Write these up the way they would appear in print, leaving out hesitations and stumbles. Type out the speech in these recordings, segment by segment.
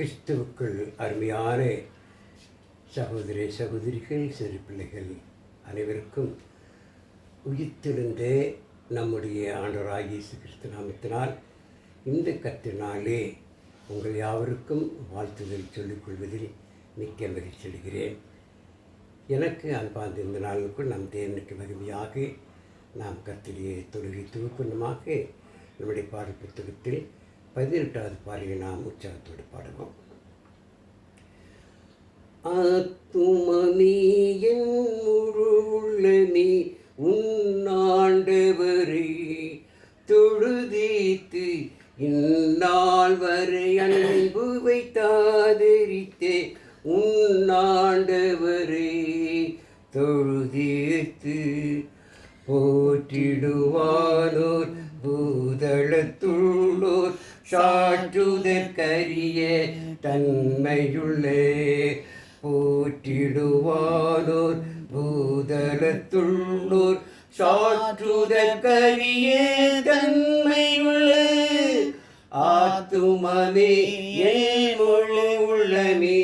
கிறிஸ்துவுக்குள் அருமையான சகோதர சகோதரிகள், சிறு பிள்ளைகள் அனைவருக்கும் உயிர்த்தெழுந்த நம்முடைய ஆண்டவராகிய இயேசு கிறிஸ்து நாமத்தினால் இந்த கர்த்தரினாலே உங்கள் யாவருக்கும் வாழ்த்துதல் சொல்லிக்கொள்வதில் மிக்க மகிழ்ச்சி அடைகிறேன். எனக்கு அன்பார்ந்த இந்த நாளுக்குள் நம் தேவனுக்கு மகிமையாக நாம் கர்த்தருடைய தொழுகை துவக்கமாக நம்முடைய பாடல் புத்தகத்தில் 18வது பாடலை நாம் உற்சாகத்தோடு பாடுவோம். ஆத்துமனே என் முழு உள்ளமே உன்னாண்டவரே தொழுதேத்து இந்நாள் வரை அன்பு வைத்தாதரித்தே உன்னாண்டவரே தொழுதேத்து போற்றிடுவானோர் பூதளத்துள்ளோர் சாற்றுதற்கரிய தன்மையுள்ளே போற்றிடுவானோர் பூதளத்துள்ளோர் சாற்றுதற்கரிய தன்மையுள்ளே ஆத்துமமே என் முழு உள்ளமே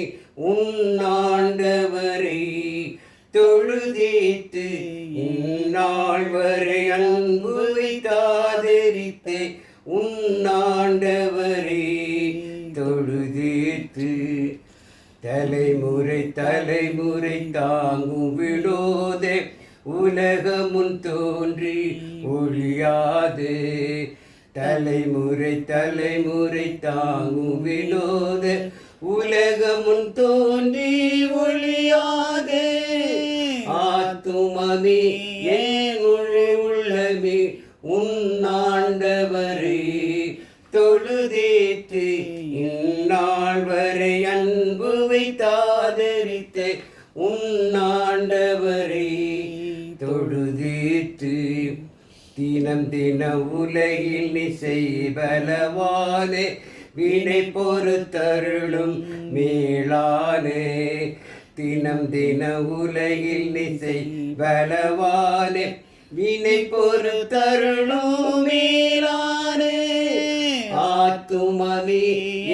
உன்னாண்டவரை தொழுதேத்து இந்நாள் வரை அன்பு வைத்தாதரித்தே உன்னாண்டவரே தொழுதேத்து தலைமுறை தலைமுறை தாங்கும் விடோதே உலகமுன் தோன்றி ஒழியாதே தலைமுறை தலைமுறை தாங்கும் வினோத உலகமுன் தோன்றி ஒழியாதே ஆத்துமமே என் முழு உள்ளமே உன்னாண்டவரே தொழுதேத்து இந்நாள் வரை அன்பு வைத்தாதரித்த உன்னாண்டவரே தொழுதேத்து தினம் தின உலகில் நிசை பலவானே வினை பொறுத்தருளும் மேலானே தினம் தின உலகில் நிசை பலவானே வினை பொறுத்தருளும் மேலானே ஆத்துமமே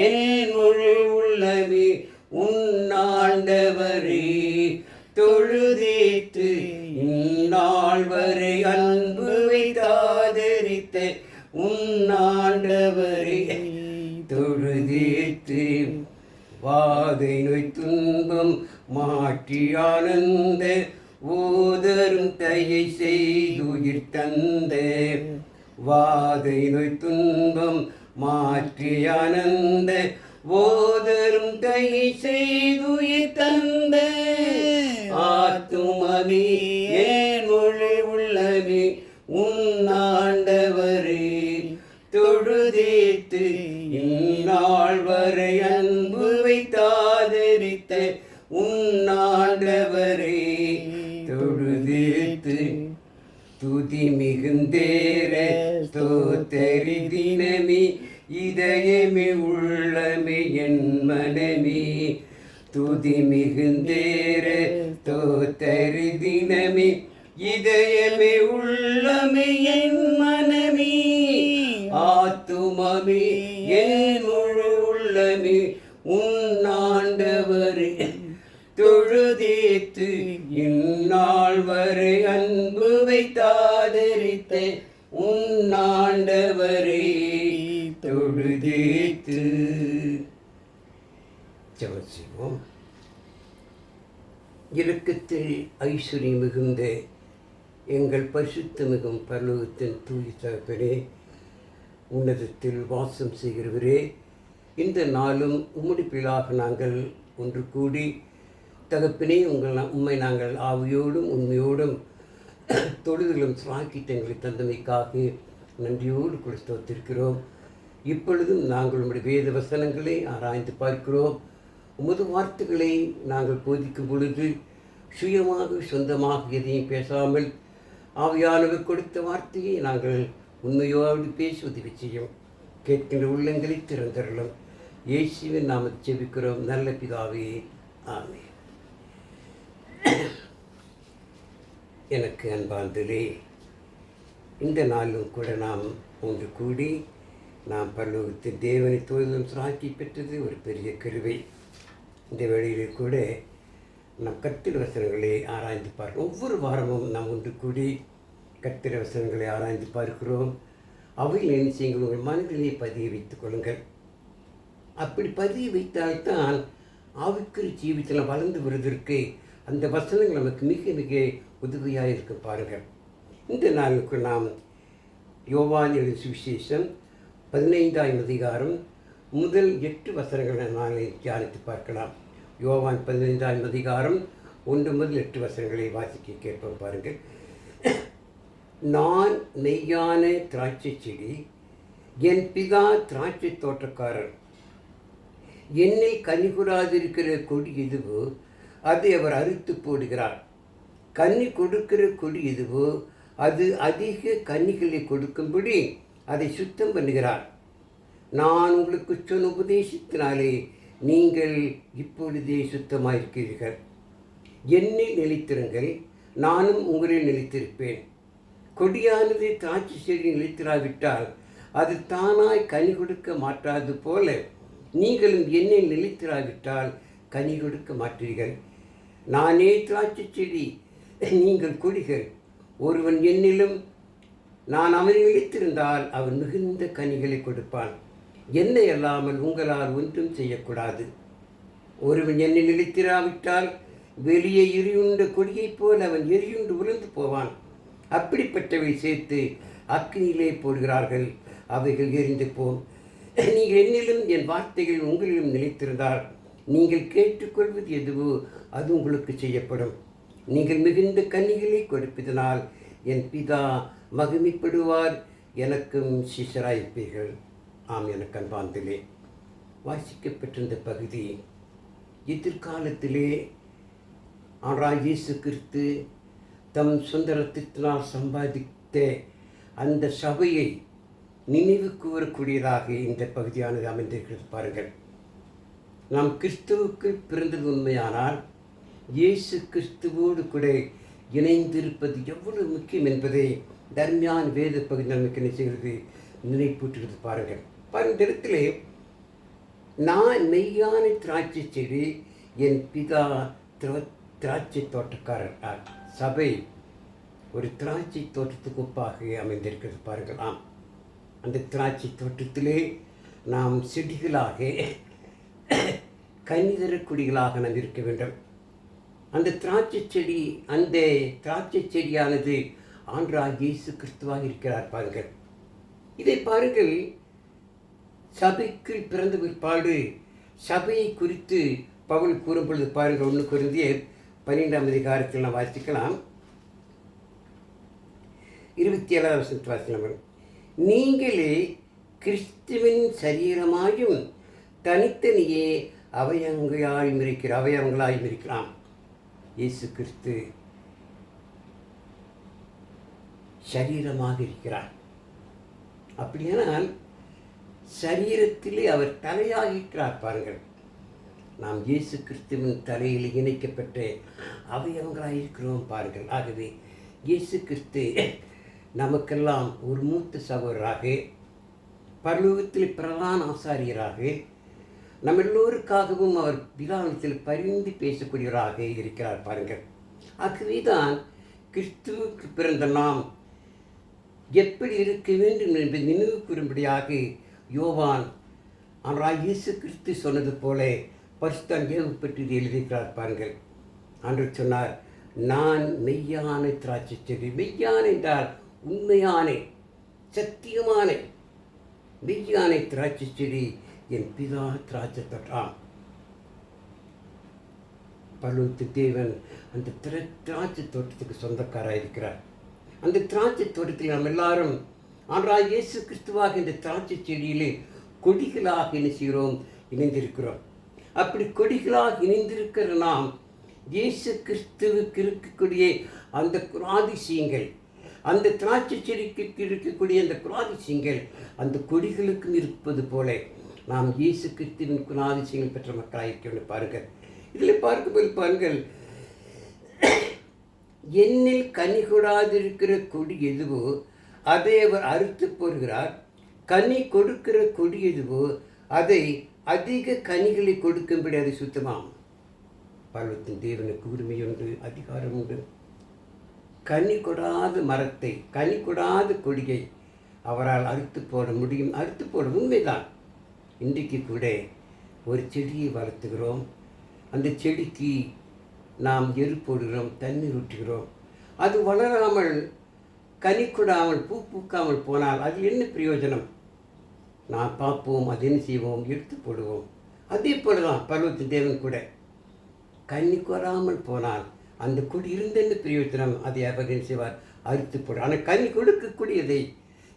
என் முழு உள்ளமே உன்னாண்டவரே தொழுதேத்து இந்நாள் வரை அன்பு வைத்தாதரித்த உன்னாண்டவரே தொழுதேத்து வாதை நோய் துன்பம் மாற்றி ஆனந்த ஓதரும் தையை செய்துயிர் தந்த வாதை நோய் துன்பம் மாற்றி ஆனந்த ஓதரும் தையை செய்துயிர் தந்த ஆத்துமமே என் முழு உள்ளமே உன்னாண்டவரே தொழுதேத்து இந்நாள் வரை அன்பு வைத்தாதரித்த உன்னாண்டவரே தொழுதேத்து துதி மிகுந்தேர ஸ்தோத்தரி தினமே இதயமே உள்ளமே என் மனமே துதி மிகுந்தேர ஸ்தோத்தரி தினமே இதயமே உள்ளமே என் மனமே ஆத்துமமே என் முழு உள்ளமே உன்னாண்டவரே தொழுதேத்து இந்நாள் வரை அன்பு வைத்தாதரித்த உன்னாண்டவரே தொழுதேத்து. ஜெபம். இரக்கத்தில் ஐஸ்வர்யம் மிகுந்த எங்கள் பரிசுத்த மிகும் பரலோகத்தின் தூய தகப்பனே, உன்னதத்தில் வாசம் செய்கிறவரே, இந்த நாளும் உம்முடைய பிள்ளாக நாங்கள் ஒன்று கூடி தகப்பனே உம்மை நாங்கள் ஆவியோடும் உண்மையோடும் தொழுதலும் சாக்கிட்டங்களை தந்தமைக்காக நன்றியோடு கொடுத்திருக்கிறோம். இப்பொழுதும் நாங்கள் உம்முடைய வேத வசனங்களை ஆராய்ந்து பார்க்கிறோம். உமது வார்த்தைகளை நாங்கள் போதிக்கும் பொழுது சுயமாக சொந்தமாக எதையும் பேசாமல் ஆவியானவர் கொடுத்த வார்த்தையை நாங்கள் உண்மையோடு பேசி உதவி செய்யும். கேட்கின்ற உள்ளங்களை திறந்தருளும். இயேசுவின் நாமத்தை ஜெபிக்கிறோம் நல்ல பிதாவே, ஆமென். எனக்கு அன்பார்ந்ததே, இந்த நாளும் கூட நாம் ஒன்று கூடி நாம் பரலோகத்தின் தேவனை தோதும் சாட்சி பெற்றது ஒரு பெரிய கிருபை. இந்த வேளையிலே கூட நம் கர்த்தர் வசனங்களை ஆராய்ந்து பார்க்கிறோம். ஒவ்வொரு வாரமும் நாம் ஒன்று கூடி கர்த்தர் வசனங்களை ஆராய்ந்து பார்க்கிறோம். அவையில் என்ன செய்யுங்கள், உங்கள் மனதிலே பதிய வைத்துக் கொள்ளுங்கள். அப்படி பதிய வைத்தால்தான் ஆவிக்குரிய ஜீவித்தில் வளர்ந்து வருவதற்கு அந்த வசனங்கள் நமக்கு மிக மிக உதவியாக இருக்க பாருங்கள். இந்த நாளுக்கு நாம் யோவான் எழுதிய சுவிசேஷம் 15ஆம் அதிகாரம் முதல் 8 வசனங்களை நாளை தியானித்து பார்க்கலாம். யோவான் 15ஆம் அதிகாரம் 1 முதல் 8 வசனங்களை வாசிக்க கேட்போம் பாருங்கள். நான் மெய்யான திராட்சை செடி, என் பிதா திராட்சை தோட்டக்காரர். என்னில் கனி கூடாதிருக்கிற கொடி எதுவோ அதை அவர் அறுத்து போடுகிறார். கனி கொடுக்கிற கொடி எதுவோ அது அதிக கனிகளை கொடுக்கும்படி அதை சுத்தம் பண்ணுகிறார். நான் உங்களுக்கு சொன்ன உபதேசத்தினாலே நீங்கள் இப்பொழுதே சுத்தமாயிருக்கிறீர்கள். என்னில் நிலைத்திருங்கள், நானும் உங்களில் நிலைத்திருப்பேன். கொடியானது திராட்சை செடி நிலைத்திராவிட்டால் அது தானாய் கனி கொடுக்க மாட்டாது போல நீங்களும் என்னில் நிலைத்திராவிட்டால் கனி கொடுக்க மாட்டீர்கள். நானே திராட்சை செடி, நீங்கள் கொடிகள். ஒருவன் என்னிலும் நான் அவனில் நிலைத்திருந்தால் அவன் மிகுந்த கனிகளை கொடுப்பான். என்னை அல்லாமல் உங்களால் ஒன்றும் செய்யக்கூடாது. ஒருவன் என்னை நிலைத்திராவிட்டால் வெளியே எரியுண்ட கொடியைப் போல் அவன் எரியுண்டு உலர்ந்து போவான். அப்படிப்பட்டவை சேர்த்து அக்கினியிலே போடுகிறார்கள், அவைகள் எரிந்து போம். நீங்கள் என்னிலும் என் வார்த்தைகள் உங்களிலும் நிலைத்திருந்தால் நீங்கள் கேட்டுக்கொள்வது எதுவோ அது உங்களுக்கு செய்யப்படும். நீங்கள் மிகுந்த கன்னிகளை கொடுப்பதனால் என் பிதா மகிமைப்படுவார், எனக்கும் சிஷ்யராயிருப்பீர்கள். ஆம், எனக்கு அன்பார்ந்தே வாசிக்கப்பட்டிருந்த பகுதி எதிர்காலத்திலே ஆண்டவராகிய இயேசு கிறிஸ்து தம் சொந்த ரத்தத்தினால் சம்பாதித்த அந்த சபையை நினைவு கூறக்கூடியதாக இந்த பகுதியானது அமைந்திருக்கிறது பாருங்கள். நாம் கிறிஸ்துவுக்கு பிறந்தது உண்மையானால் இயேசு கிறிஸ்துவோடு கூட இணைந்திருப்பது எவ்வளவு முக்கியம் என்பதை தர்மியான வேத பகுதி நமக்கு என்ன செய்கிறது, நினைப்பூட்டுகிறது பாருங்கள். இந்த இடத்திலே நான் மெய்யான திராட்சை செடி, என் பிதா திராட்சை தோட்டக்காரர். சபை ஒரு திராட்சை தோட்டத்துக்கு ஒப்பாக அமைந்திருக்கிறது பாருங்கள். ஆம், அந்த திராட்சை தோட்டத்திலே நாம் செடிகளாக கனிதர கொடிகளாக நாம் இருக்க வேண்டும். அந்த திராட்சை செடி, அந்த திராட்சை செடியானது ஆண்டவராகிய இயேசு கிறிஸ்துவாக இருக்கிறார் பாருங்கள். இதை பாருங்கள், சபைக்கு பிறந்த பிற்பாடு சபையை குறித்து பவுல் கூறும் பொழுது பாருங்கள், 1 கொரிந்தியர் 12ஆம் அதிகாரத்தில் நாம் வாசிக்கலாம். 27ஆம் வசனத்தை வாசிக்கலாம். நீங்களே கிறிஸ்துவின் சரீரமாயும் தனித்தனியே அவயவங்களாயும் இருக்கலாம். இயேசு கிறிஸ்து சரீரமாக இருக்கிறார். அப்படியானால் சரீரத்திலே அவர் தலையாக இருக்கிறார் பாருங்கள். நாம் இயேசு கிறிஸ்துவின் தலையில் இணைக்கப்பட்ட அவயவங்களாக இருக்கிறோம் பாருங்கள். ஆகவே இயேசு கிறிஸ்து நமக்கெல்லாம் ஒரு மூத்த சகோதரராக, பரலோகத்தில் பிரதான ஆசாரியராக, நம்ம எல்லோருக்காகவும் அவர் பிதாவிடத்தில் பரிந்து பேசக்கூடியவராக இருக்கிறார் பாருங்கள். ஆகவேதான் கிறிஸ்துவுக்கு பிறந்த நாம் எப்படி இருக்க வேண்டும் என்பதை நினைவு கூறும்படியாக யோவான் ஆண்டவராகிய இயேசு கிறிஸ்து சொன்னது போல பரிசுத்த அங்கேயும் பற்றி எழுதியிருக்கிறார் பாருங்கள். ஆண்டவர் சொன்னார், நான் மெய்யான திராட்சை செடி. மெய்யான என்றால் உண்மையான, சத்தியமான மெய்யான திராட்சை செடி, என் பிதா திராட்சை தோட்டம். பரலோகத்து தேவன் அந்த திராட்சை தோட்டத்துக்கு சொந்தக்காராக இருக்கிறார். அந்த திராட்சை தோட்டத்தில் நாம் எல்லாரும் ஆண்டவராகிய இயேசு கிறிஸ்துவாக இந்த திராட்சை செடியிலே கொடிகளாக என்ன செய்கிறோம், இணைந்திருக்கிறோம். அப்படி கொடிகளாக இணைந்திருக்கிற நாம் இயேசு கிறிஸ்துவுக்கு இருக்கக்கூடிய அந்த குணாதிசயங்கள், அந்த திராட்சை செடிக்கு இருக்கக்கூடிய அந்த குணாதிசயங்கள் அந்த கொடிகளுக்கும் இருப்பது போல நாம் இயேசு கிறிஸ்துவின் குணாதிசயங்கள் பெற்ற மக்களாக இருக்கிறோம் பாருங்கள். இதில் பார்க்கும்போது பாருங்கள், என்னில் கனி கொடாதிருக்கிற கொடி எதுவோ அதை அவர் அறுத்து போடுகிறார். கனி கொடுக்கிற கொடி எதுவோ அதை அதிக கனிகளை கொடுக்கும்படி அதை சுத்தமாம். பர்வத்தின் தேவனுக்கு உரிமை உண்டு, அதிகாரம் உண்டு. கனி கொடாத மரத்தை, கனி கொடாத கொடியை அவரால் அறுத்து போட முடியும். அறுத்து போட உண்மைதான். இன்றைக்கு கூட ஒரு செடியை வளர்த்துகிறோம், அந்த செடிக்கு நாம் எரு போடுகிறோம், தண்ணீர் ஊற்றுகிறோம். அது வளராமல் கனி கொடாமல் பூ பூக்காமல் போனால் அது என்ன பிரயோஜனம்? நாம் பார்ப்போம், அது என்ன செய்வோம், எடுத்து போடுவோம். அதே போல தான் பர்வத்தின் தேவன் கூட கனி கொறாமல் போனால் அந்த கொடி இருந்தென்ன பிரயோஜனம்? அதை அவர் என்ன செய்வார்? அறுத்து போட. ஆனால் கனி கொடுக்கக்கூடியதை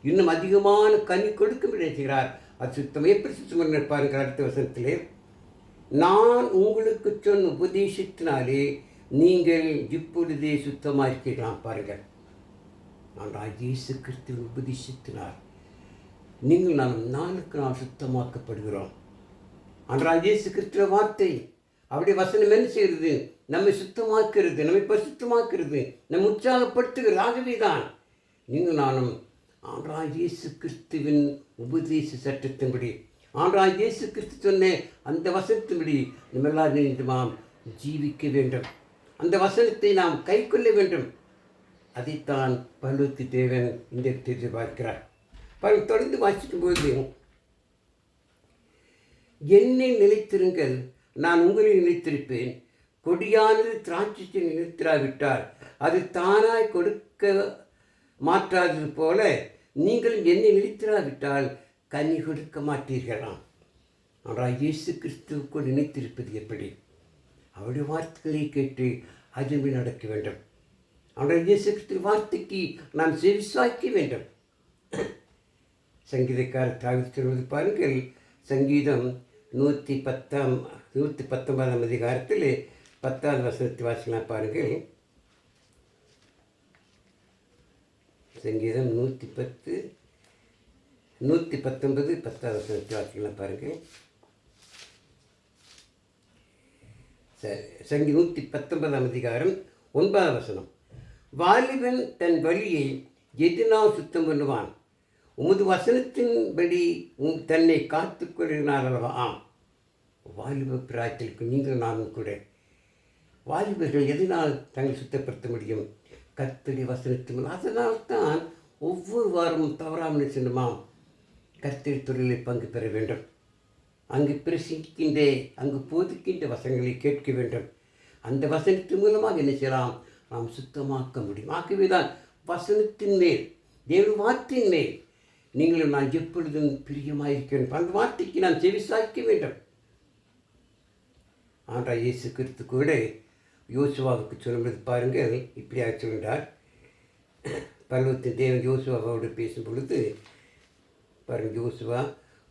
இன்னும் அதிகமான கனி கொடுக்க நினைக்கிறார். அது சுத்தம். எப்படி சுத்தமாக இருப்பாருங்க? அடுத்த வசனத்திலே, நான் உங்களுக்கு சொன்ன உபதேசத்தினாலே நீங்கள் இப்பொழுதே சுத்தமாக இருக்கிறான். பாருங்கள், நான் இயேசு கிறிஸ்துவின் உபதேசத்தினால் நீங்கள் நாளுக்கு நாள் சுத்தமாக்கப்படுகிறோம். அன்றால் இயேசு கிறிஸ்துவ வார்த்தை, அவருடைய வசனம் என்ன செய்கிறது? நம்மை சுத்தமாக்குறது, நம்மை பரிசுத்தமாக்குறது, நம்ம உற்சாகப்படுத்துகிறது. ஆகவே தான் நீங்கள் நானும் ஆண்டவராகிய இயேசு கிறிஸ்துவின் உபதேச சட்டத்தின்படி, ஆண்டவராகிய இயேசு கிறிஸ்து சொன்ன அந்த வசனத்தின்படி நம்ம எல்லாரும் நினைத்துமாம் ஜீவிக்க வேண்டும். அந்த வசனத்தை நாம் கை கொள்ள வேண்டும். அதைத்தான் பர்வத்தின் தேவன் இந்த எதிர்பார்க்கிறார். தொடர்ந்து வாசிக்கும்போது, என்னை நிலைத்திருங்கள், நான் உங்களை நிலைத்திருப்பேன். கொடியானது திராட்சை நிலைத்திராவிட்டால் அது தானாய் கொடுக்க மாற்றாதது போல நீங்களும் என்னை நிலைத்திராவிட்டால் கனி கொடுக்க மாட்டீர்களாம். ஆனால் இயேசு கிறிஸ்துவுக்குள் நினைத்திருப்பது எப்படி? அவருடைய வார்த்தைகளை கேட்டு அதுவே நடக்க வேண்டும். ஆனால் இயேசு கிறிஸ்து வார்த்தைக்கு நாம் செவிசாய்க்க வேண்டும். சங்கீதக்காரர் தாவீது சொல்வது பாருங்கள், சங்கீதம் 119 அதிகாரத்தில் 10வது வசனத்தை வாசிக்கலாம். பாருங்கள், சங்கீதம் 119 10வது வசனத்தை வாசிக்கலாம். பாருங்கள், சரி, 119 அதிகாரம் 9வது வசனம், வாலிபன் தன் வழியை எதினால் சுத்தம் பண்ணுவான், உமது வசனத்தின்படி தன்னை காத்து கொள்கிறார் அல்லவா? ஆம், வாலிப பிராயத்திற்கு நீங்கள் நானும் கூட வாலிபர்கள் எதனால் தங்களை சுத்தப்படுத்த முடியும்? கர்த்தருடைய வசனத்தின். அதனால்தான் ஒவ்வொரு வாரமும் தவறாமல் செல்லுமாம் கர்த்தர் தொழிலில் பங்கு பெற வேண்டும். அங்கு பிரசிக்கின்ற, அங்கு போதிக்கின்ற வசனங்களை கேட்க வேண்டும். அந்த வசனத்தின் மூலமாக என்ன செய்யலாம்? நாம் சுத்தமாக்க முடியும். ஆகவே தான் வசனத்தின் மேல், தேவ வார்த்தையின் மேல் நீங்களும் நான் எப்பொழுதும் பிரியமாக வேண்டும். அந்த வார்த்தைக்கு நாம் செவிசாய்க்க வேண்டும். ஆண்டவராகிய இயேசு கிறிஸ்து கூட யோசுவாவுக்கு சொல்லும்போது பாருங்கள், இப்படியாக சொல்கிறார். பர்வத்தின் தேவன் யோசுவாவோடு பேசும் பொழுது பாருங்கள், யோசுவா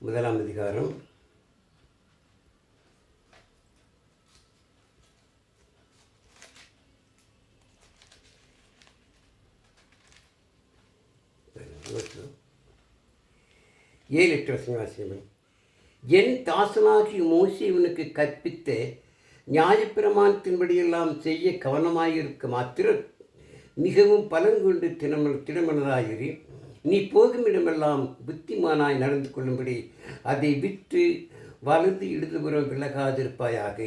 1ஆம் அதிகாரம் 7-8 வசனம் வாசிக்கிறேன். என் தாசனாகி மோசே உனக்கு கற்பித்த நியாயப்பிரமாணத்தின்படியெல்லாம் செய்ய கவனமாயிருக்க மாத்திரம் மிகவும் பலங்கொண்டு திடமனதாயிரு. நீ போகும் இடமெல்லாம் புத்திமானாய் நடந்து கொள்ளும்படி அதை விட்டு வலது இடதுபுறம் விலகாதிருப்பாயாக.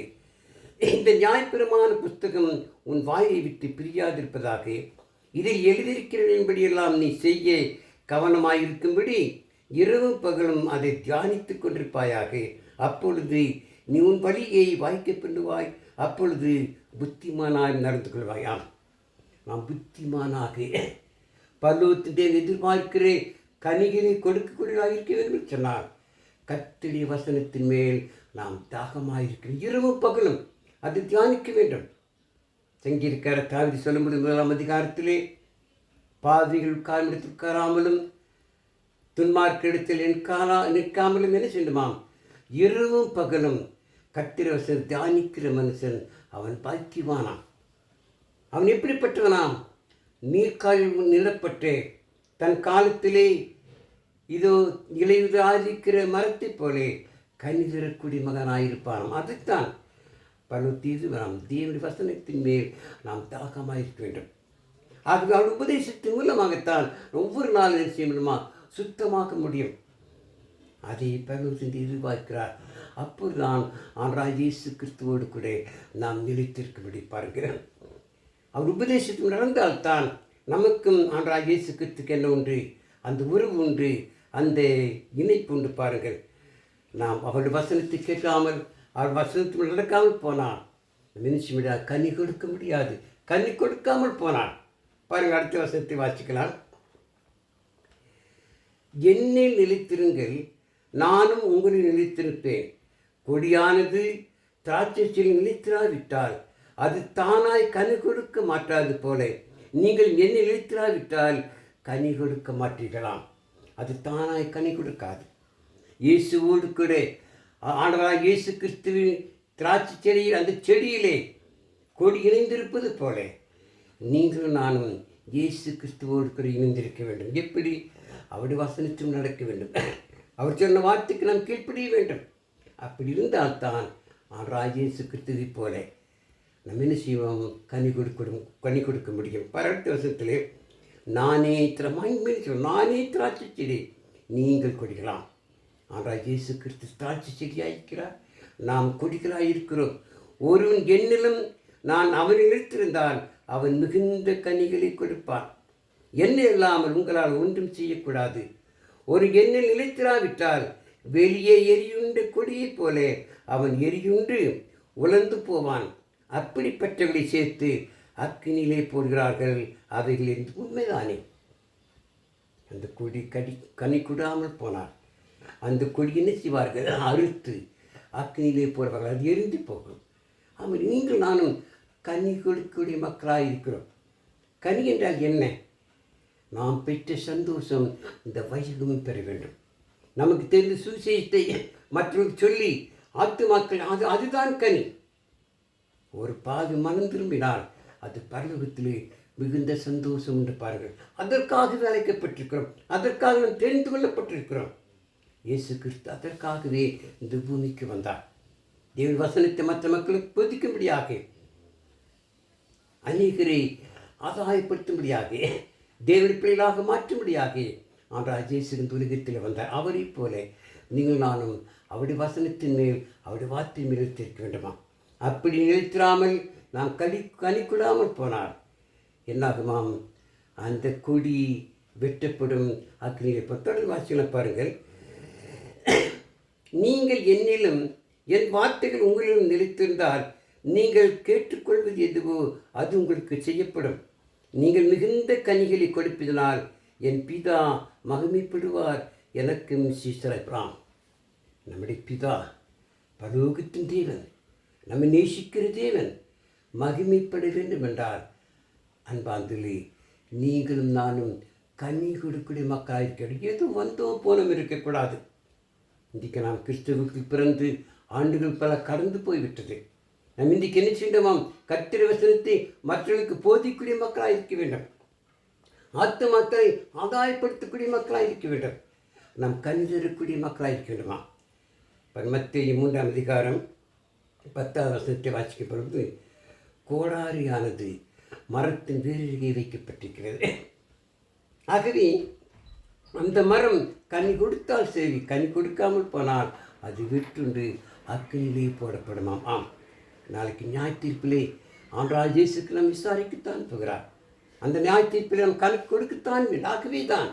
இந்த நியாயப்பிரமாண புஸ்தகம் உன் வாயை விட்டு பிரியாதிருப்பதாக. இதில் எழுதியிருக்கிறபடியெல்லாம் நீ செய்ய கவனமாயிருக்கும்படி இரவும் பகலும் அதை தியானித்து கொண்டிருப்பாயாக. அப்பொழுது நீ உன் வழியை வாய்க்க பண்ணுவாய், அப்பொழுது புத்திமானாய் நடந்து கொள்வாயாம். நாம் புத்திமானாக பரலோகத்தின் எதிர்பார்க்கிற கனிகளை கொடுக்கக்கூடியதாக இருக்க வேண்டும் சொன்னார். கர்த்தருடைய வசனத்தின் மேல் நாம் தாகமாயிருக்கிறோம். இரவும் பகலும் அதை தியானிக்க வேண்டும். சங்கீதக்காரர் தாவீது சொல்லும்போது 1ஆம் அதிகாரத்திலே, பாவிகள் காலத்தில் உட்காராமலும் துன்மார்க்கிடத்தில் நிற்காமலும் என்ன செய்யணுமாம்? இரவும் பகலும் கர்த்தருடைய வசனம் தியானிக்கிற மனுஷன் அவன் பாக்கியவானாம். அவன் எப்படிப்பட்டவனாம்? நீர்க்காலில் நிலப்பட்டு தன் காலத்திலே இதோ இலையுது ஆதிக்கிற மரத்தை போலே கனி தரக்கூடிய மகனாயிருப்பானாம். அதுதான் பலத்தீது நாம் தேவனுடைய வசனத்தின் மேல் நாம் தாகமாயிருக்க வேண்டும். ஆகவே அவருடைய உபதேசத்தின் மூலமாகத்தான் ஒவ்வொரு நாளும் செய்யணுமா சுத்தமாக்க முடியும். அதை பரலோகத்தில் எதிர்பார்க்கிறார். அப்போதுதான் ஆண்டவராகிய இயேசு கிறிஸ்துவோடு கூட நாம் நிலைத்திருக்கும்படி பாருங்கள். அவர் உபதேசத்தில் நடந்தால்தான் நமக்கும் ஆண்டவராகிய இயேசு கிறிஸ்துக்கு என்ன உண்டு, அந்த உறவு உண்டு, அந்த இணைப்பு உண்டு. பாருங்கள், நாம் அவருடைய வசனத்தை கேட்காமல் அவர் வசனத்தில் நடக்காமல் போனால் நினைச்சுவிடா கனி கொடுக்க முடியாது. கனி கொடுக்காமல் போனான். பாருங்கள், அடுத்த வசனத்தை வாசிக்கலாம். என்னில் நிலைத்திருங்கள், நானும் உங்களில் நிலைத்திருப்பேன். கொடியானது திராட்சையில் நிலைத்திராவிட்டால் அது தானாய் கனி கொடுக்க மாட்டாது போல, நீங்கள் என்னை நிலைத்திராவிட்டால் கனி கொடுக்க மாட்டீர்களாம். அது தானாய் கனி கொடுக்காது. இயேசுவோடு கூட ஆண்டவராகிய இயேசு கிறிஸ்துவின் திராட்சை செடியில், அந்த செடியிலே கொடி இணைந்திருப்பது போல நீங்களும் நானும் இயேசு கிறிஸ்துவோடு கூட இணைந்திருக்க வேண்டும். எப்படி? அவருடைய வசனத்தில் நடக்க வேண்டும். அவர் சொன்ன வார்த்தைக்கு நாம் கீழ்ப்படிய வேண்டும். அப்படி இருந்தால்தான் ஆண்டவராகிய இயேசு கிறிஸ்துவை போல நம்ம என்ன செய்வோம்? கனி கொடுக்க முடியும். பரட்டு வசனத்திலே நானே திராட்சை செடி, நீங்கள் கொடிகளாம். ஆண்டவராகிய இயேசு கிறிஸ்து திராட்சை செடியாயிருக்கிறார், நாம் கொடிகளாக இருக்கிறோம். ஒருவன் என்னிலும் நான் அவனில் நிறுத்திருந்தால் அவன் மிகுந்த கனிகளை கொடுப்பான். எண்ணெய் இல்லாமல் உங்களால் ஒன்றும் செய்யக்கூடாது. ஒரு எண்ணெய் நிலைத்திராவிட்டால் வெளியே எரியுண்ட கொடியைப் போல அவன் எரியுண்டு உலர்ந்து போவான். அப்படிப்பட்டவர்களை சேர்த்து அக்கினியிலே போடுகிறார்கள். அவைகள் என்று உண்மைதானே. அந்த கொடி கனி கொடாமல் போனார். அந்த கொடி என்ன செய்வார்கள்? அறுத்து அக்கினியிலே போடுவார்கள். அது எரிந்து போகும். ஆமாம், நீங்கள் நானும் கனி கொடுக்கக்கூடிய மக்களாக இருக்கிறோம். கனி என்றால் என்ன? நாம் பெற்ற சந்தோஷம் இந்த வையகமும் பெற வேண்டும். நமக்கு தெரிந்த சுவிசேஷத்தை மற்றவர்கள் சொல்லி ஆத்துமாக்கள், அதுதான் கனி. ஒரு பாவி மனம் திரும்பினால் அது பரலோகத்திலே மிகுந்த சந்தோஷம் என்று பாருங்கள். அதற்காகவே அழைக்கப்பட்டிருக்கிறோம். அதற்காக நாம் தெரிந்து கொள்ளப்பட்டிருக்கிறோம். இயேசு கிறிஸ்து அதற்காகவே இந்த பூமிக்கு வந்தார். தேவன் வசனத்தை மற்ற மக்களுக்கு போதிக்கும்படியாக, அநேகரை ஆதாயப்படுத்தும்படியாக, தேவனுடைய பிள்ளைகளாக மாற்றும்படியாக ஆண்டவராகிய இயேசு இந்த உலகத்தில் வந்தார். அவரை போல நீங்கள் நானும் அவருடைய வசனத்தின் மேல், அவருடைய வார்த்தையின் மேல் நிலைத்திருக்க வேண்டுமா? அப்படி நிலைத்திராமல் நாம் கனி கொடாமல் போனார் என்னாகுமாம்? அந்த கொடி வெட்டப்படும், அக்னியை தொடர்ந்து வாசிக்கலாம். பாருங்கள், நீங்கள் என்னிலும் என் வார்த்தைகள் உங்களிலும் நிலைத்திருந்தால் நீங்கள் கேட்டுக்கொள்வது எதுவோ அது உங்களுக்கு செய்யப்படும். நீங்கள் மிகுந்த கனிகளை கொடுப்பதனால் என் பிதா மகிமைப்படுவார், எனக்கும் சீசராம். நம்முடைய பிதா பரலோகத்தின் தேவன், நம்மை நேசிக்கிற தேவன் மகிமைப்பட வேண்டும் என்றால் அன்பாந்தலி நீங்களும் நானும் கனி கொடுக்கூடிய மக்களாக இருக்கிறோம். எதுவும் வந்தோம் போனோம் இருக்கக்கூடாது. இன்றைக்கு நாம் கிறிஸ்துவுக்கு பிறந்து ஆண்டுகள் பல கடந்து போய்விட்டது. நாம் இன்றைக்கு என்ன செய்யணுமாம்? கர்த்தருடைய வசனத்தை மற்றவர்களுக்கு போதிக்கூடிய மக்களாக இருக்க வேண்டும். ஆத்துமாக்களை ஆதாயப்படுத்தக்கூடிய மக்களாக இருக்க வேண்டும். நாம் கனி தரக்கூடிய மக்களாக இருக்க வேண்டுமா? மத்தேயு 3ஆம் அதிகாரம் 10ஆம் வசனத்தை வாசிக்கப்படுவது, கோடாரியானது மரத்தின் வேரிலே வைக்கப்பட்டிருக்கிறது. ஆகவே அந்த மரம் கனி கொடுத்தால் சரி, கனி கொடுக்காமல் போனால் அது விட்டுண்டு அக்கினிலே போடப்படுமாம். ஆம், நாளைக்கு நியாய தீர்ப்பிலே ஆண்டவராகிய இயேசுக்கு நாம் விசாரிக்கத்தான் போகிறார். அந்த நியாய தீர்ப்பிலே நாம் கனி கொடுக்கத்தான். ஆகவே தான்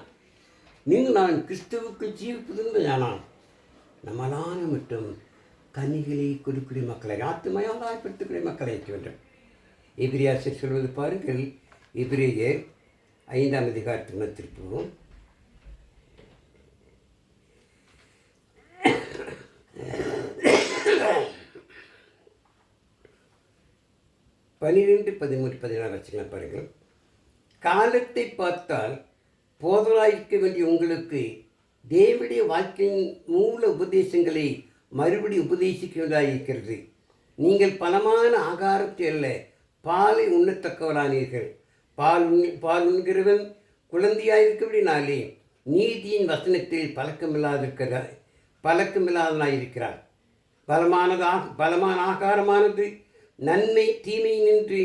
நீங்கள் நான் கிறிஸ்துவுக்கு ஜீவிப்பதுமையானால் நம்மளான மட்டும் கனிகளை கொடுக்கக்கூடிய மக்களை, ஆத்துமையால் ஆயப்படுத்தக்கூடிய மக்களை இருக்க வேண்டும். எபிரேயர் சொல்வது பாருங்கள், எபிரேயர் 5ஆம் அதிகாரத்துக்கு திருப்புவோம். பன்னிரெண்டு 13 14 வச்சுக்கலாம். பாருங்கள், காலத்தை பார்த்தால் போதலாயிருக்க வேண்டிய உங்களுக்கு தேவனுடைய வாழ்க்கையின் மூல உபதேசங்களை மறுபடி உபதேசிக்க வேண்டியிருக்கிறது. நீங்கள் பலமான ஆகாரத்தை அல்ல, பாலை உண்ணத்தக்கவரானீர்கள். பால் உண்கிறவன் குழந்தையாயிருக்கபடினாலே நீதியின் வசனத்தில் பழக்கமில்லாதனாயிருக்கிறார். பலமான ஆகாரமானது நன்மை தீமை நின்று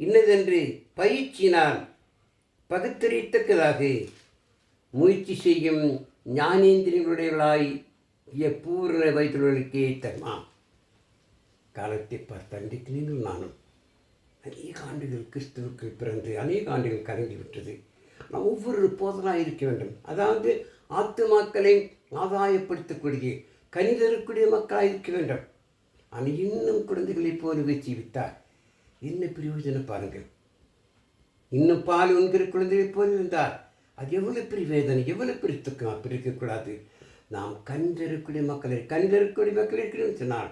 இன்னதென்று பயிற்சியினால் பகுத்தறியத்தக்கதாக முயற்சி செய்யும் ஞானேந்திரியங்களுடையவர்களாய் பூரண வயதுள்ளவர்களுக்கே தருமா. காலத்தை பார்த்து அன்றைக்கு நீங்கள் நானும் அநேக ஆண்டுகள் கிறிஸ்துவுக்குள் பிறந்து அநேக ஆண்டுகள் கலங்கி விட்டது. நாம் ஒவ்வொரு போதனாக இருக்க வேண்டும். அதாவது ஆத்துமாக்களை ஆதாயப்படுத்தக்கூடிய கனிதரக்கூடிய மக்களாக இருக்க வேண்டும். ஆனால் இன்னும் குழந்தைகளை போலவே ஜீவித்தார் என்ன பிரயோஜனம் பாருங்கள். இன்னும் பால் உண்கிற குழந்தைகளை போல் இருந்தார். அது எவ்வளோ பெரிய வேதனை, எவ்வளோ பெரிய துக்கம். அப்படி இருக்கக்கூடாது. நாம் கனிதரக்கூடிய மக்கள் இருக்கிறோம்னு சொன்னால்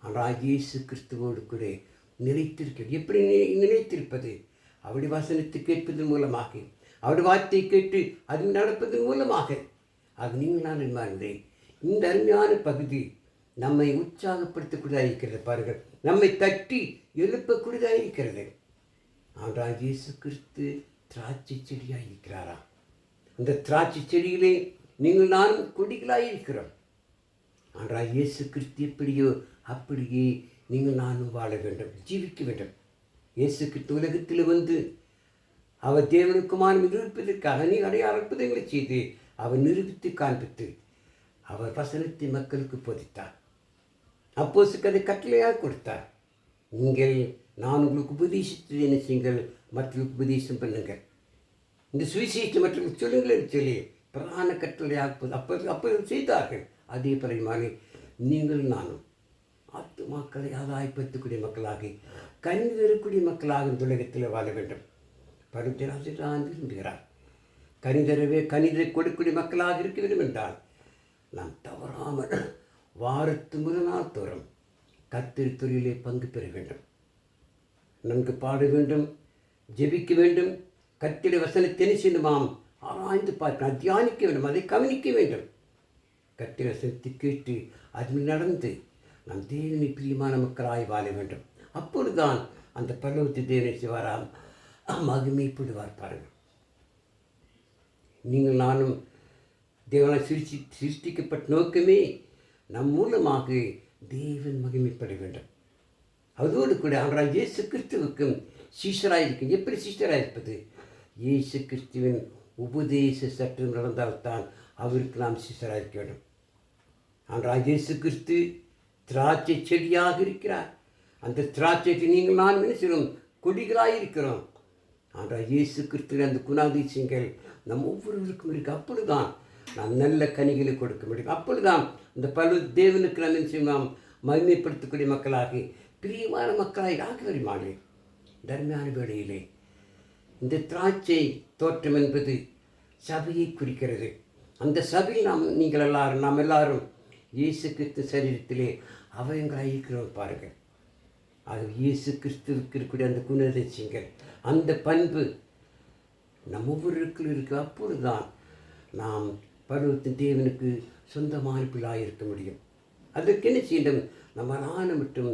ஆனால் இயேசு கிறிஸ்துவோடு கூட நிலைத்திருக்கிறது. எப்படி நிலைத்திருப்பது? அவருடைய வசனத்தை கேட்பதன் மூலமாக, அவருடைய வார்த்தையை கேட்டு அது நடப்பதன் மூலமாக. அது நீங்கள் நான் இருந்தேன். இந்த அருமையான பகுதி நம்மை உற்சாகப்படுத்தக்கூடியதாக இருக்கிறது. பாருங்கள், நம்மை தட்டி எழுப்பக்கூடியதாக இருக்கிறது. ஆனால் இயேசு கிறிஸ்து திராட்சை செடியாக இருக்கிறாரா? அந்த திராட்சை செடியிலே நீங்கள் நானும் கொடிகளாக இருக்கிறோம். ஆனால் இயேசு கிறிஸ்து எப்படியோ அப்படியே நீங்கள் நானும் வாழ வேண்டும், ஜீவிக்க வேண்டும். இயேசு கிறிஸ்து உலகத்தில் வந்து அவர் தேவனுக்குமான் நிரூபிப்பதற்காக அநேக அற்புதங்களை செய்து அவர் நிரூபித்து காண்பித்து அவர் வசனத்தை மக்களுக்கு போதித்தார். அப்போஸ்தலருக்கு அதை கட்டளையாக கொடுத்தார். நீங்கள் நான் உங்களுக்கு உபதேசித்தது என்ன செய்யுங்கள், மற்றவர்களுக்கு உபதேசம் பண்ணுங்கள். இந்த சுவிசேஷத்தை மற்றவர்களுக்கு சொல்லுங்கள் என்று சொல்லி பிரதான கட்டளையாக அப்போ செய்தார்கள். அதே பரிமாறி நீங்கள் நானும் ஆத்துமாக்களை ஆதாயப்படுத்தக்கூடிய மக்களாக கனிதரக்கூடிய மக்களாக இந்த உலகத்தில் வாழ வேண்டும். பரிசுத்தராஜன் விரும்புகிறார். கனிதரை கொடுக்கக்கூடிய மக்களாக இருக்க வேண்டும் என்றால் நாம் தவறாமல் வாரத்து முதல் நாள் தோறும் கர்த்தர் தொழிலே பங்கு பெற வேண்டும். நன்கு பாட வேண்டும், ஜெபிக்க வேண்டும். கர்த்தருடைய வசனத்தை செய்யணுமாம் ஆராய்ந்து பார்க்க தியானிக்க வேண்டும், அதை கவனிக்க வேண்டும். கர்த்தருடைய வசனத்தை கேட்டு அது நடந்து நாம் தேவனை பிரியமான மக்களாய் வாழ வேண்டும். அப்பொழுதுதான் அந்த பரலோகத்து தேவனை செய்வாராம் மகிமைப்படுவார். பாருங்கள், நீங்கள் நானும் தேவனை சிருஷ்டிக்கப்பட்ட நோக்கமே நம் மூலமாக தேவன் மகிமைப்பட வேண்டும். அதோடு கூட ஆனால் இயேசு கிறிஸ்துவுக்கும் சீஷராயிருக்கும். எப்படி சீஷராயிருப்பது? இயேசு கிறிஸ்துவின் உபதேச சட்டம் நடந்தால்தான் அவருக்கு நாம் சீஷராயிருக்க வேண்டும். ஆனால் இயேசு கிறிஸ்து திராட்சை செடியாக இருக்கிறார். அந்த திராட்சைக்கு நீங்கள் நான் என்ன செய்யணும்? கொடிகளாக இருக்கிறோம். ஆனால் இயேசு கிறிஸ்துவின் அந்த குணாதிசயங்கள் நம் ஒவ்வொருவருக்கும் இருக்குது. அப்பொழுதுதான் நாம் நல்ல கனிகளை கொடுக்க முடியும். அப்பொழுதுதான் இந்த பல தேவனுக்கு நாம் என்ன செய்யலாம்? மகிமைப்படுத்தக்கூடிய மக்களாகி பிரியமான மக்களாக ஆக வருமானே. தர்மையான வேளையிலே இந்த திராட்சை தோற்றம் என்பது சபையை குறிக்கிறது. அந்த சபையில் நாம் எல்லாரும் இயேசு கிறிஸ்து சரீரத்திலே அவயங்களாக இருக்கிறோம். பாருங்கள், அது இயேசு கிறிஸ்துவுக்கு இருக்கக்கூடிய அந்த குணாதிசயங்கள், அந்த பண்பு நம் ஒவ்வொருவருக்கும் இருக்குது. அப்பொழுதுதான் நாம் பருவத்தின் தேவனுக்கு சொந்தமான பிள்ளாக இருக்க முடியும். அதற்கு என்ன செய்யணும்? நம்ம நானும் மட்டும்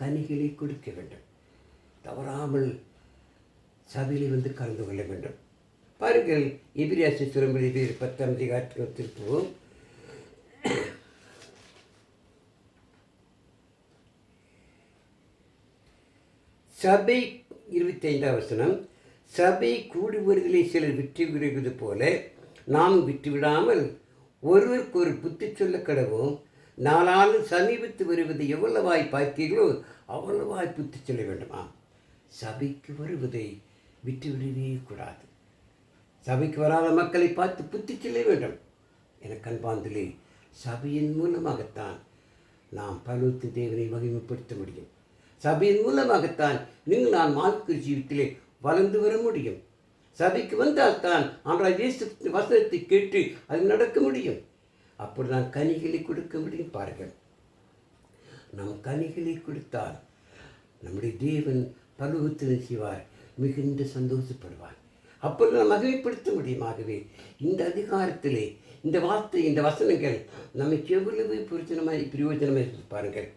கனிகளை கொடுக்க வேண்டும். தவறாமல் சபையில் வந்து கலந்து கொள்ள வேண்டும். பாருங்கள், எபிரேயர் சொல்லும்போது 10ஆம் அதிகாரத்துக்கு திருப்புவோம். சபை 25ஆம் வசனம், சபை கூடி வருதலை சிலர் விட்டு விடுவது போல நாம் விட்டுவிடாமல் ஒருவருக்கு ஒரு புத்தி சொல்ல கடவும், நாளால் சமீபத்து வருவதை எவ்வளவாய் பார்த்தீர்களோ அவ்வளவாய் புத்தி சொல்ல வேண்டுமா. சபைக்கு வருவதை விட்டுவிடவே கூடாது. சபைக்கு வராத மக்களை பார்த்து புத்தி சொல்ல வேண்டும். எனக்கு அன்பாந்திலே சபையின் மூலமாகத்தான் நாம் பரலோக தேவனை மகிமைப்படுத்த முடியும். சபையின் மூலமாகத்தான் நீங்கள் நான் வாழ்க்கை ஜீவித்திலே வளர்ந்து வர முடியும். சபைக்கு வந்தால்தான் ஆனால் இயேசு வசனத்தை கேட்டு அது நடக்க முடியும். அப்படி நான் கனிகளை கொடுக்க முடியும். பாருங்கள், நம் கனிகளை கொடுத்தால் நம்முடைய தேவன் பரலோகத்தில் செய்வார், மிகுந்த சந்தோஷப்படுவார். அப்பொழுது நாம் மகிமைப்படுத்த முடியும். ஆகவே இந்த அதிகாரத்திலே இந்த வார்த்தை, இந்த வசனங்கள் நமக்கு எவ்வளவு பிரயோஜனமாக பாருங்கள்.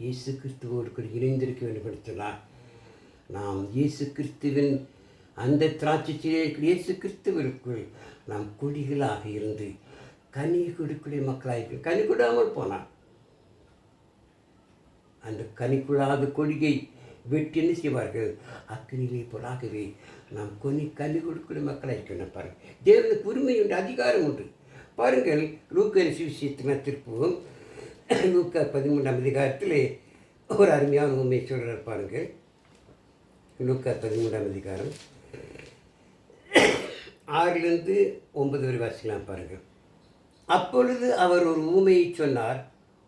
இயேசு கிறிஸ்துவோடு கூட இணைந்திருக்க வேண்டும் என்று சொன்னார். நாம் இயேசு கிறிஸ்துவின் அந்த திராட்சையிலே இயேசு கிறிஸ்துவிற்குள் நாம் கொடிகளாக இருந்து கனி கொடுக்கூடிய மக்களாக கனி கொடாமல் போனான். அந்த கனி கொடாத கொடியை வெட்டி என்ன செய்வார்கள்? அக்கினிலே போலாகவே நாம் கனி கொடுக்கூடிய மக்களாக இருக்கணும். பாருங்கள், தேவனுக்கு உரிமை உண்டு, அதிகாரம் உண்டு. பாருங்கள், லூக்கா சுவிசேஷத்தின் திருப்புவோம். லூக்கா 13ஆம் அதிகாரத்தில் ஒரு அருமையான உண்மையை சொல்கிறார் பாருங்கள். லூக்கா 13ஆம் அதிகாரம் 6-9 வரை வாசிக்கலாம் பாருங்கள். அப்பொழுது அவர் ஒரு ஊமையை சொன்னார்.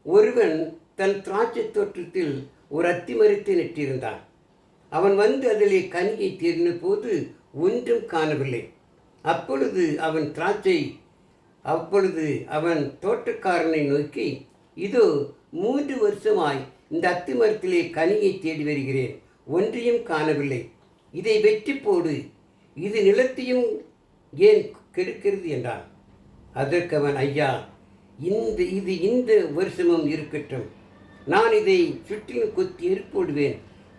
ஒருவன் தன் திராட்சை தோட்டத்தில் ஒரு அத்தி மரத்தை நட்டிருந்தான். அவன் வந்து அதிலே கனியை தேடின போது ஒன்றும் காணவில்லை. அப்பொழுது அவன் தோட்டக்காரனை நோக்கி, இதோ 3 வருஷமாய் இந்த அத்தி மரத்திலே கனியை தேடி வருகிறேன், ஒன்றையும் காணவில்லை. இதை வெட்டி போடு, இது நிலத்தையும் ஏன் கெடுக்கிறது என்றான். அதற்கு அவன், ஐயா, இந்த வருஷமும் இருக்கட்டும், நான் இதை சுற்றிலும் கொத்தி எரிப்போடுவேன்.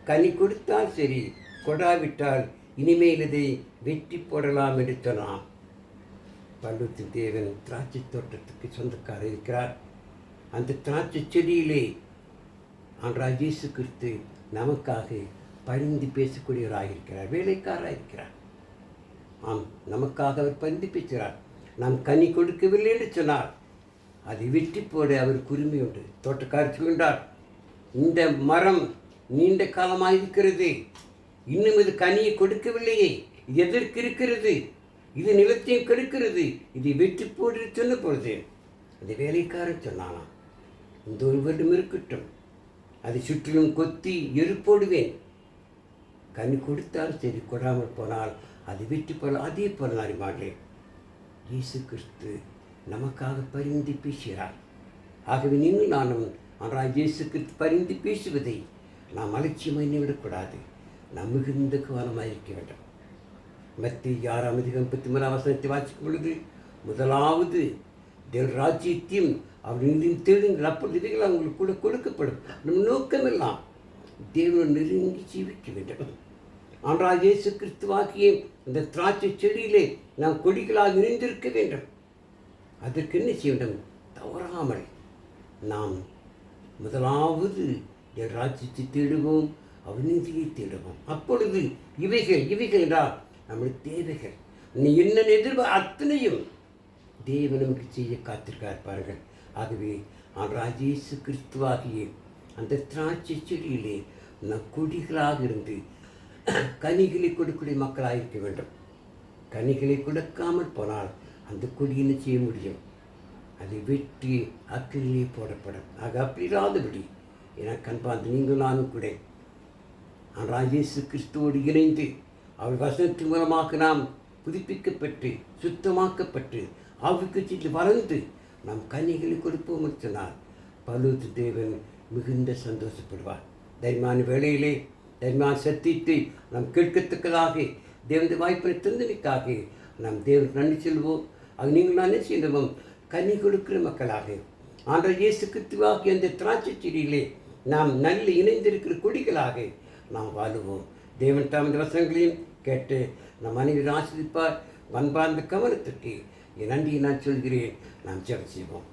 கனி கொடுத்தால் சரி, கொடாவிட்டால் இனிமேல் இதை வெட்டி போடலாம் என்று சொன்னான். பல்லூத்து தேவன் திராட்சை தோட்டத்துக்கு சொந்தக்காரர் இருக்கிறார். அந்த திராட்சை செடியிலே ஆண்டவராகிய இயேசு கிறிஸ்து நமக்காக பரிந்து பேசக்கூடியவராக இருக்கிறார், வேலைக்காரராக இருக்கிறார். ஆம், நமக்காக அவர் பரிந்து பேசுகிறார். நாம் கனி கொடுக்கவில்லை என்று சொன்னார், அதை வெட்டி போட அவருக்கு உரிமை உண்டு. தோட்டக்காரர் சொல்கின்றார், இந்த மரம் நீண்ட காலமாக இருக்கிறது, இன்னும் இது கனியை கொடுக்கவில்லையே, இது எதற்கு இருக்கிறது, இது நிலத்தையும் கெடுக்கிறது, இதை வெட்டி போடு சொன்ன பொழுது அந்த வேலைக்காரன் சொன்னானா, இந்த ஒரு வருடம் இருக்கட்டும், அதை சுற்றிலும் கொத்தி எரிப்போடுவேன். கனி கொடுத்தால் சரி, கொடாமல் போனால் அதை வெட்டி போடலாம். அதே போல அறிமாங்களே, இயேசு கிறிஸ்து நமக்காக பரிந்து பேசுகிறார். ஆகவே நீங்கள் நானும் ஆனால் இயேசு கிறிஸ்து பரிந்து பேசுவதை நாம் அலட்சியமாக விடக்கூடாது. நாம் மிகுந்த கவனமாக இருக்க வேண்டும். மத்தேயு 6ஆம் அதிகாரம் 13ஆம் வசனத்தை வாசிக்கும் பொழுது, முதலாவது தேவ ராஜ்யத்தையும் அவர்களின் தேடுங்கள், அப்பொழுது இவைகள் அவங்களுக்கு கூட கொடுக்கப்படும். நம் நோக்கமெல்லாம் தேவனை நெருங்கி ஜீவிக்க வேண்டும். ஆனால் இயேசு கிறிஸ்துவாகிய இந்த திராட்சை செடியிலே நாம் கொடிகளாக இணைந்திருக்க வேண்டும். அதற்கு என்ன செய்ய வேண்டும்? தவறாமல் நாம் முதலாவது ராஜ்யத்தை தேடுவோம், அவர் நீதியை தேடுவோம். அப்பொழுது இவைகள் என்றால் நம்முடைய தேவைகள், நீ என்ன அத்தனையும் தேவன் நமக்கு செய்ய காத்திருக்கார் பாருங்கள். ஆகவே ஆண்டவராகிய இயேசு கிறிஸ்துவாகிய அந்த திராட்சை செடியிலே நாம் கொடிகளாக இருந்து கனிகளை கொடுக்கக்கூடிய மக்களாக இருக்க வேண்டும். கனிகளை கொடுக்காமல் போனால் அந்த கொடி என்ன செய்ய முடியும்? அதை வெட்டி அக்கிலே போடப்படும். ஆக அப்படி இல்லாதபடி எனக்கு அன்பார்ந்து நீங்கள் நானும் கூட ஆனால் இயேசு கிறிஸ்துவோடு இணைந்து அவர் வசனத்தின் மூலமாக நாம் புதுப்பிக்கப்பட்டு சுத்தமாக்கப்பட்டு ஆவிக்கு சென்று வளர்ந்து நாம் கனிகளை கொடுப்போம் என்று சொன்னால் பல்லூத்து தேவன் மிகுந்த சந்தோஷப்படுவார். தைரியமான வேளையிலே தைரியமான சத்தியத்தை நாம் கேட்கத்தக்கதாக தேவனுடைய வாய்ப்பை தந்தமைக்காக நாம் தேவன் நன்றி செல்வோம். அது நீங்கள் நான் செய்வோம், கனி கொடுக்கிற மக்களாக ஆண்டவர் இயேசு கிறிஸ்துவாகிய அந்த திராட்சை செடியிலே நாம் நல்ல இணைந்திருக்கிற கொடிகளாக நாம் வாழுவோம். தேவன் தமது வசனங்களையும் கேட்டு நம் அனைவரும் ஆசிரிப்பார். அன்பார்ந்த கவனத்திற்கு என் நன்றியை நான் சொல்கிறேன். நாம் ஜெபம் செய்வோம்.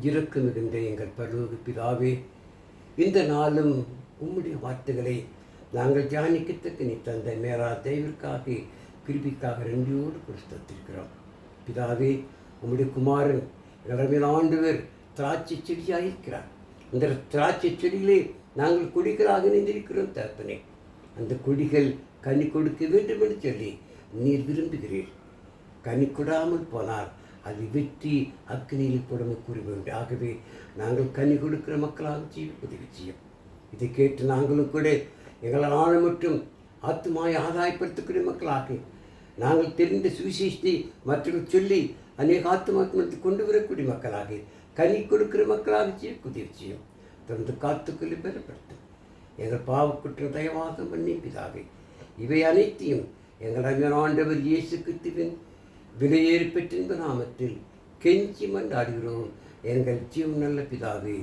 இரக்கம் மிகுந்த எங்கள் பரலோக பிதாவே, இந்த நாளும் உம்முடைய வார்த்தைகளை நாங்கள் தியானிக்கத்தக்க நீ தந்த மேரா தெய்விற்காக கிருபிக்காக நன்றியோடு கொடுத்திருக்கிறோம். பிதாவே, உம்முடைய குமாரன் எங்கள் ஆண்டவர் திராட்சை செடியாக இருக்கிறார். இந்த திராட்சை செடியிலே நாங்கள் கொடிகளாக இணைந்திருக்கிறோம் தகப்பனே. அந்த கொடிகள் கனி கொடுக்க வேண்டும் என்று சொல்லி நீர் விரும்புகிறீர். கனி கொடாமல் போனால் அதை வெற்றி அக்கினியில் போட கூறி வேண்டும். ஆகவே நாங்கள் கனி கொடுக்கிற மக்களாக உதவி செய்யும். இதை கேட்டு நாங்களும் கூட எங்களால் ஆழ மற்றும் ஆத்துமாயை ஆதாயப்படுத்தக்கூடிய மக்களாக நாங்கள் தெரிந்த சுவிசேஷத்தை மற்றவர்கள் சொல்லி அநேக ஆத்துமாக்களுக்கு கொண்டு வரக்கூடிய மக்களாக கனி கொடுக்கிற மக்களாக உதவி செய்யும். தொடர்ந்து காத்துக்கொள்ளி பெறப்படுத்தும். எங்கள் பாவக்குற்றம் தயவாக பண்ணி பிதாவே, இவை அனைத்தையும் எங்கள் ஆண்டவர் இயேசு கிறிஸ்துவின் விலையேறி பெற்றிருந்த நாமத்தில் கெஞ்சி மன்றாடுகிறோம் எங்கள் ஜீவன் நல்ல பிதாவே.